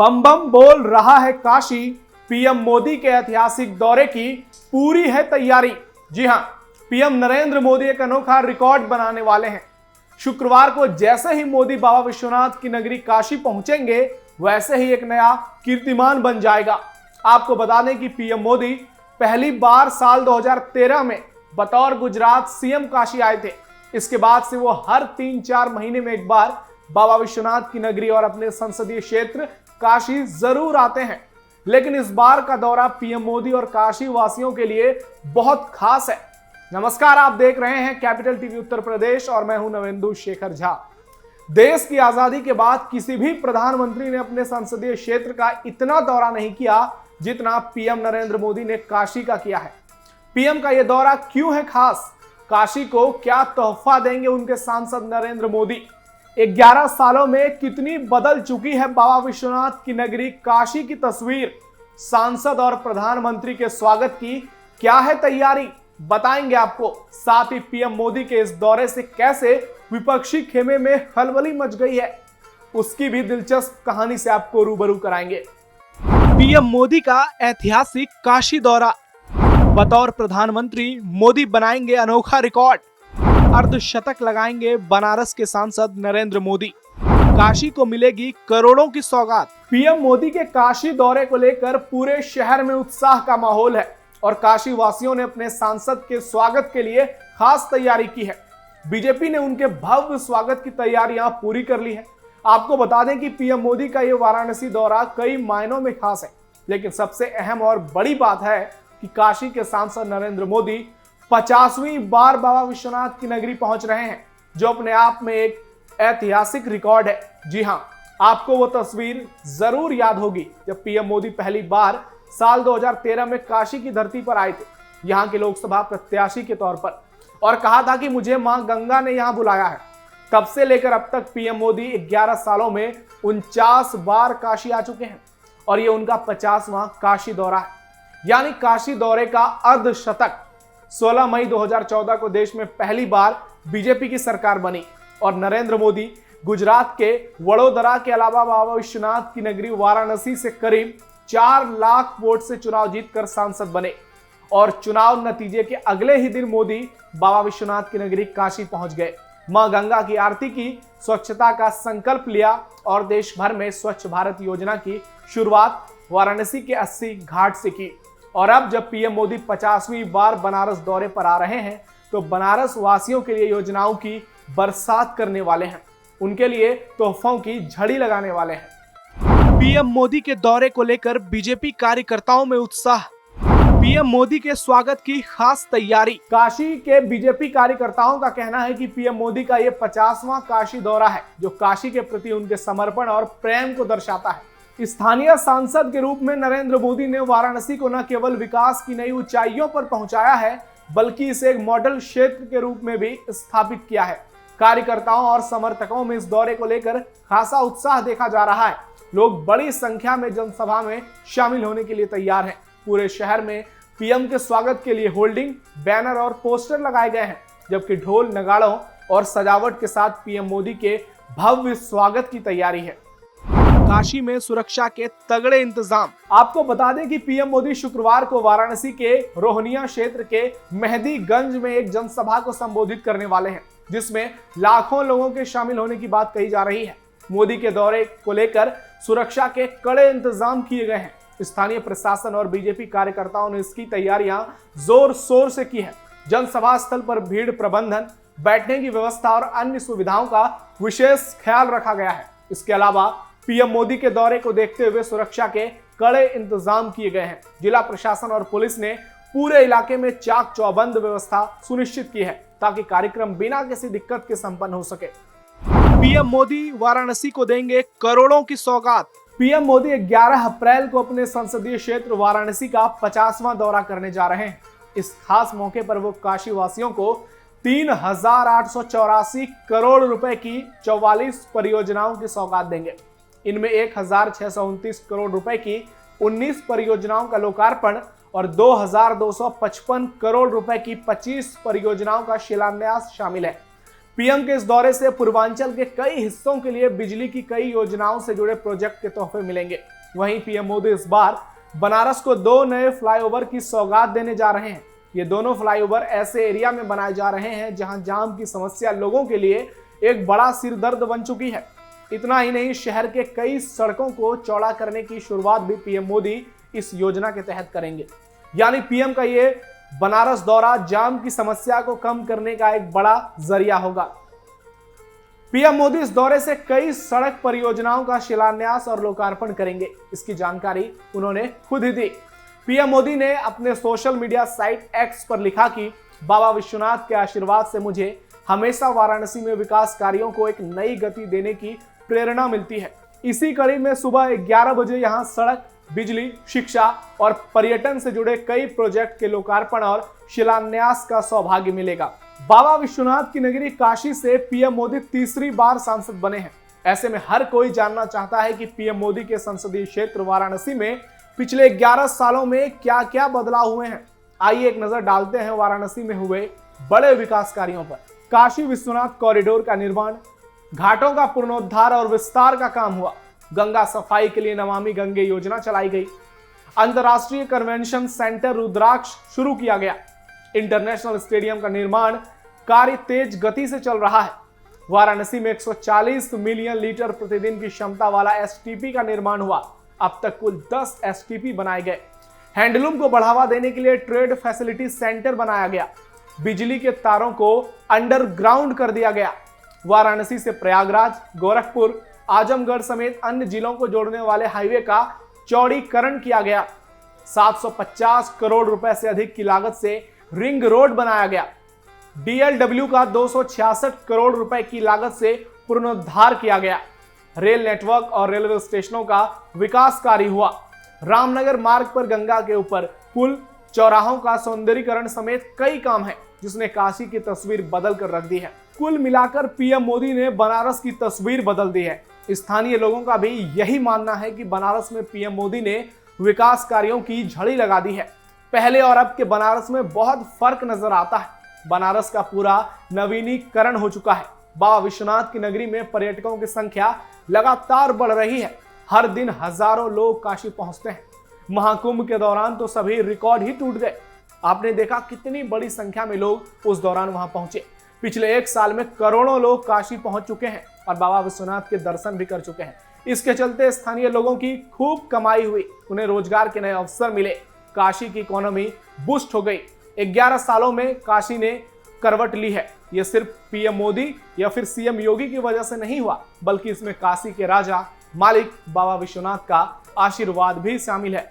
बम बम बोल रहा है काशी, पीएम मोदी के ऐतिहासिक दौरे की पूरी है तैयारी। जी हां, पीएम नरेंद्र मोदी एक अनोखा रिकॉर्ड बनाने वाले हैं। शुक्रवार को जैसे ही मोदी बाबा विश्वनाथ की नगरी काशी पहुंचेंगे, वैसे ही एक नया कीर्तिमान बन जाएगा। आपको बता दें कि पीएम मोदी पहली बार साल 2013 में बतौर गुजरात सीएम काशी आए थे। इसके बाद से वो हर 3-4 महीने में एक बार बाबा विश्वनाथ की नगरी और अपने संसदीय क्षेत्र काशी जरूर आते हैं। लेकिन इस बार का दौरा पीएम मोदी और काशी वासियों के लिए बहुत खास है। नमस्कार, आप देख रहे हैं कैपिटल टीवी उत्तर प्रदेश और मैं हूं नवेंदु शेखर झा। देश की आजादी के बाद किसी भी प्रधानमंत्री ने अपने संसदीय क्षेत्र का इतना दौरा नहीं किया जितना पीएम नरेंद्र मोदी ने काशी का किया है। पीएम का यह दौरा क्यों है खास? काशी को क्या तोहफा देंगे उनके सांसद नरेंद्र मोदी? 11 सालों में कितनी बदल चुकी है बाबा विश्वनाथ की नगरी काशी की तस्वीर? सांसद और प्रधानमंत्री के स्वागत की क्या है तैयारी, बताएंगे आपको। साथ ही पीएम मोदी के इस दौरे से कैसे विपक्षी खेमे में खलबली मच गई है, उसकी भी दिलचस्प कहानी से आपको रूबरू कराएंगे। पीएम मोदी का ऐतिहासिक काशी दौरा, बतौर प्रधानमंत्री मोदी बनाएंगे अनोखा रिकॉर्ड। अर्धशतक लगाएंगे बनारस के सांसद नरेंद्र मोदी, काशी को मिलेगी करोड़ों की सौगात। पीएम मोदी के काशी दौरे को लेकर पूरे शहर में उत्साह का माहौल है और काशी वासियों ने अपने सांसद के स्वागत के लिए खास तैयारी की है। बीजेपी ने उनके भव्य स्वागत की तैयारियां पूरी कर ली है। आपको बता दें कि पीएम मोदी का यह वाराणसी दौरा कई मायनों में खास है, लेकिन सबसे अहम और बड़ी बात है कि काशी के सांसद नरेंद्र मोदी 50वीं बार बाबा विश्वनाथ की नगरी पहुंच रहे हैं, जो अपने आप में एक ऐतिहासिक रिकॉर्ड है। जी हां, आपको वो तस्वीर जरूर याद होगी जब पीएम मोदी पहली बार साल 2013 में काशी की धरती पर आए थे, यहां के लोकसभा प्रत्याशी के तौर पर, और कहा था कि मुझे मां गंगा ने यहां बुलाया है। तब से लेकर अब तक पीएम मोदी 11 सालों में 49 बार काशी आ चुके हैं और ये उनका 50वां काशी दौरा है, यानी काशी दौरे का अर्धशतक। 16 मई 2014 को देश में पहली बार बीजेपी की सरकार बनी और नरेंद्र मोदी गुजरात के वडोदरा के अलावा बाबा विश्वनाथ की नगरी वाराणसी से करीब 4 लाख वोट से चुनाव जीतकर सांसद बने और चुनाव नतीजे के अगले ही दिन मोदी बाबा विश्वनाथ की नगरी काशी पहुंच गए। मां गंगा की आरती की, स्वच्छता का संकल्प लिया और देश भर में स्वच्छ भारत योजना की शुरुआत वाराणसी के 80 घाट से की। और अब जब पीएम मोदी 50वीं बार बनारस दौरे पर आ रहे हैं, तो बनारस वासियों के लिए योजनाओं की बरसात करने वाले हैं, उनके लिए तोहफों की झड़ी लगाने वाले हैं। पीएम मोदी के दौरे को लेकर बीजेपी कार्यकर्ताओं में उत्साह, पीएम मोदी के स्वागत की खास तैयारी। काशी के बीजेपी कार्यकर्ताओं का कहना है कि पीएम मोदी का ये 50वां काशी दौरा है, जो काशी के प्रति उनके समर्पण और प्रेम को दर्शाता है। स्थानीय सांसद के रूप में नरेंद्र मोदी ने वाराणसी को न केवल विकास की नई ऊंचाइयों पर पहुंचाया है, बल्कि इसे एक मॉडल क्षेत्र के रूप में भी स्थापित किया है। कार्यकर्ताओं और समर्थकों में इस दौरे को लेकर खासा उत्साह देखा जा रहा है। लोग बड़ी संख्या में जनसभा में शामिल होने के लिए तैयार हैं। पूरे शहर में पीएम के स्वागत के लिए होल्डिंग, बैनर और पोस्टर लगाए गए हैं, जबकि ढोल, नगाड़ों और सजावट के साथ पीएम मोदी के भव्य स्वागत की तैयारी है। काशी में सुरक्षा के तगड़े इंतजाम। आपको बता दें कि पीएम मोदी शुक्रवार को वाराणसी के रोहनिया क्षेत्र के मेहदीगंज में एक जनसभा को संबोधित करने वाले हैं, जिसमें लाखों लोगों के शामिल होने की बात कही जा रही है। मोदी के दौरे को लेकर सुरक्षा के कड़े इंतजाम किए गए हैं। स्थानीय प्रशासन और बीजेपी कार्यकर्ताओं ने इसकी तैयारियां जोर शोर से की है। जनसभा स्थल पर भीड़ प्रबंधन, बैठने की व्यवस्था और अन्य सुविधाओं का विशेष ख्याल रखा गया है। इसके अलावा पीएम मोदी के दौरे को देखते हुए सुरक्षा के कड़े इंतजाम किए गए हैं। जिला प्रशासन और पुलिस ने पूरे इलाके में चाक चौबंद व्यवस्था सुनिश्चित की है, ताकि कार्यक्रम बिना किसी दिक्कत के संपन्न हो सके। पीएम मोदी वाराणसी को देंगे करोड़ों की सौगात। पीएम मोदी 11 अप्रैल को अपने संसदीय क्षेत्र वाराणसी का 50वां दौरा करने जा रहे हैं। इस खास मौके पर वो काशी वासियों को 3,884 करोड़ रुपए की 44 परियोजनाओं की सौगात देंगे। इनमें 1,629 करोड़ रुपए की 19 परियोजनाओं का लोकार्पण और 2,255 करोड़ रुपए की 25 परियोजनाओं का शिलान्यास शामिल है। पीएम के इस दौरे से पूर्वांचल के कई हिस्सों के लिए बिजली की कई योजनाओं से जुड़े प्रोजेक्ट के तोहफे मिलेंगे। वहीं पीएम मोदी इस बार बनारस को 2 नए फ्लाईओवर की सौगात देने जा रहे हैं। ये दोनों फ्लाईओवर ऐसे एरिया में बनाए जा रहे हैं जहां जाम की समस्या लोगों के लिए एक बड़ा सिरदर्द बन चुकी है। इतना ही नहीं, शहर के कई सड़कों को चौड़ा करने की शुरुआत भी पीएम मोदी इस योजना के तहत करेंगे। यानी पीएम का ये बनारस दौरा जाम की समस्या को कम करने का एक बड़ा जरिया होगा। पीएम मोदी इस दौरे से कई सड़क परियोजनाओं का शिलान्यास और लोकार्पण करेंगे। इसकी जानकारी उन्होंने खुद ही दी। पीएम मोदी ने अपने सोशल मीडिया साइट एक्स पर लिखा कि बाबा विश्वनाथ के आशीर्वाद से मुझे हमेशा वाराणसी में विकास कार्यों को एक नई गति देने की प्रेरणा मिलती है। इसी कड़ी में सुबह 11 बजे यहां सड़क, बिजली, शिक्षा और पर्यटन से जुड़े कई प्रोजेक्ट के लोकार्पण और शिलान्यास का सौभाग्य मिलेगा। बाबा विश्वनाथ की नगरी काशी से पीएम मोदी तीसरी बार सांसद बने हैं। ऐसे में हर कोई जानना चाहता है कि पीएम मोदी के संसदीय क्षेत्र वाराणसी में पिछले 11 सालों में क्या क्या बदलाव हुए हैं। आइए एक नजर डालते हैं वाराणसी में हुए बड़े विकास कार्यों पर। काशी विश्वनाथ कॉरिडोर का निर्माण, घाटों का पुनरुद्धार और विस्तार का काम हुआ। गंगा सफाई के लिए नमामि गंगे योजना चलाई गई। अंतरराष्ट्रीय कन्वेंशन सेंटर रुद्राक्ष शुरू किया गया। इंटरनेशनल स्टेडियम का निर्माण कार्य तेज गति से चल रहा है। वाराणसी में 140 मिलियन लीटर प्रतिदिन की क्षमता वाला एसटीपी का निर्माण हुआ। अब तक कुल 10 एसटीपी बनाए गए। हैंडलूम को बढ़ावा देने के लिए ट्रेड फैसिलिटी सेंटर बनाया गया। बिजली के तारों को अंडरग्राउंड कर दिया गया। वाराणसी से प्रयागराज, गोरखपुर, आजमगढ़ समेत अन्य जिलों को जोड़ने वाले हाईवे का चौड़ीकरण किया गया। 750 करोड़ रुपए से अधिक की लागत से रिंग रोड बनाया गया। डीएलडब्ल्यू का 266 करोड़ रुपए की लागत से पुनरुद्धार किया गया। रेल नेटवर्क और रेलवे स्टेशनों का विकास कार्य हुआ। रामनगर मार्ग पर गंगा के ऊपर पुल, चौराहों का सौंदर्यीकरण समेत कई काम है जिसने काशी की तस्वीर बदल कर रख दी है। कुल मिलाकर पीएम मोदी ने बनारस की तस्वीर बदल दी है। स्थानीय लोगों का भी यही मानना है कि बनारस में पीएम मोदी ने विकास कार्यों की झड़ी लगा दी है। पहले और अब के बनारस में बहुत फर्क नजर आता है। बनारस का पूरा नवीनीकरण हो चुका है। बाबा विश्वनाथ की नगरी में पर्यटकों की संख्या लगातार बढ़ रही है। हर दिन हजारों लोग काशी पहुंचते हैं। महाकुंभ के दौरान तो सभी रिकॉर्ड ही टूट गए। आपने देखा कितनी बड़ी संख्या में लोग उस दौरान वहां पहुंचे। पिछले 1 साल में करोड़ों लोग काशी पहुंच चुके हैं और बाबा विश्वनाथ के दर्शन भी कर चुके हैं। इसके चलते स्थानीय लोगों की खूब कमाई हुई, उन्हें रोजगार के नए अवसर मिले। काशी की इकोनॉमी बूस्ट हो गई। 11 सालों में काशी ने करवट ली है। यह सिर्फ पीएम मोदी या फिर सीएम योगी की वजह से नहीं हुआ, बल्कि इसमें काशी के राजा मालिक बाबा विश्वनाथ का आशीर्वाद भी शामिल है।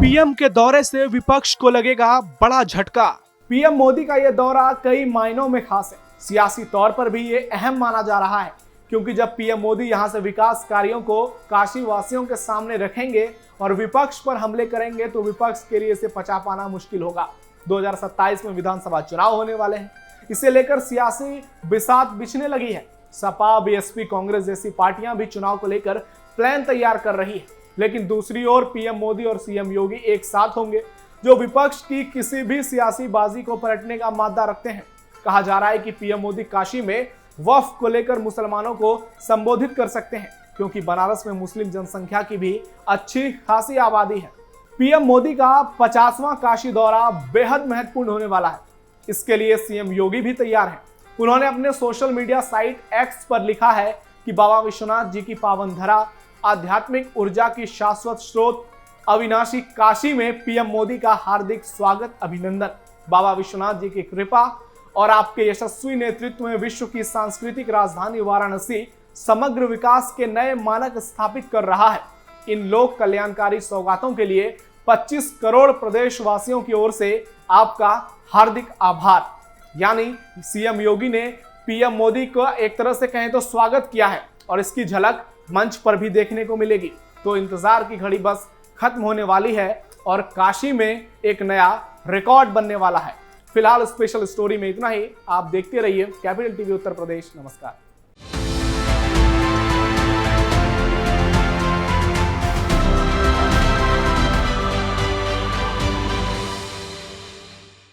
पीएम के दौरे से विपक्ष को लगेगा बड़ा झटका। पीएम मोदी का यह दौरा कई मायनों में खास है। सियासी तौर पर भी ये अहम माना जा रहा है, क्योंकि जब पीएम मोदी यहां से विकास कार्यों को काशी वासियों के सामने रखेंगे और विपक्ष पर हमले करेंगे तो विपक्ष के लिए इसे पचा पाना मुश्किल होगा। 2027 में विधानसभा चुनाव होने वाले हैं। इसे लेकर सियासी बिसात बिछने लगी है। सपा, बीएसपी, कांग्रेस जैसी पार्टियां भी चुनाव को लेकर प्लान तैयार कर रही है। लेकिन दूसरी ओर पीएम मोदी और सीएम योगी एक साथ होंगे, जो विपक्ष की किसी भी सियासी बाजी को पलटने का मादा रखते हैं। कहा जा रहा है कि पीएम मोदी काशी में वक्फ को लेकर मुसलमानों को संबोधित कर सकते हैं, क्योंकि बनारस में मुस्लिम जनसंख्या की भी अच्छी खासी आबादी है। पीएम मोदी का 50वां काशी दौरा बेहद महत्वपूर्ण होने वाला है। इसके लिए सीएम योगी भी तैयार हैं। उन्होंने अपने सोशल मीडिया साइट एक्स पर लिखा है कि बाबा विश्वनाथ जी की पावन धरा, आध्यात्मिक ऊर्जा की शाश्वत स्रोत अविनाशी काशी में पीएम मोदी का हार्दिक स्वागत, अभिनंदन। बाबा विश्वनाथ जी की कृपा और आपके यशस्वी नेतृत्व में विश्व की सांस्कृतिक राजधानी वाराणसी समग्र विकास के नए मानक स्थापित कर रहा है। इन लोक कल्याणकारी सौगातों के लिए 25 करोड़ प्रदेशवासियों की ओर से आपका हार्दिक आभार। यानी सीएम योगी ने पीएम मोदी को एक तरह से कहें तो स्वागत किया है और इसकी झलक मंच पर भी देखने को मिलेगी। तो इंतजार की घड़ी बस खत्म होने वाली है और काशी में एक नया रिकॉर्ड बनने वाला है। फिलहाल स्पेशल स्टोरी में इतना ही। आप देखते रहिए कैपिटल टीवी उत्तर प्रदेश। नमस्कार।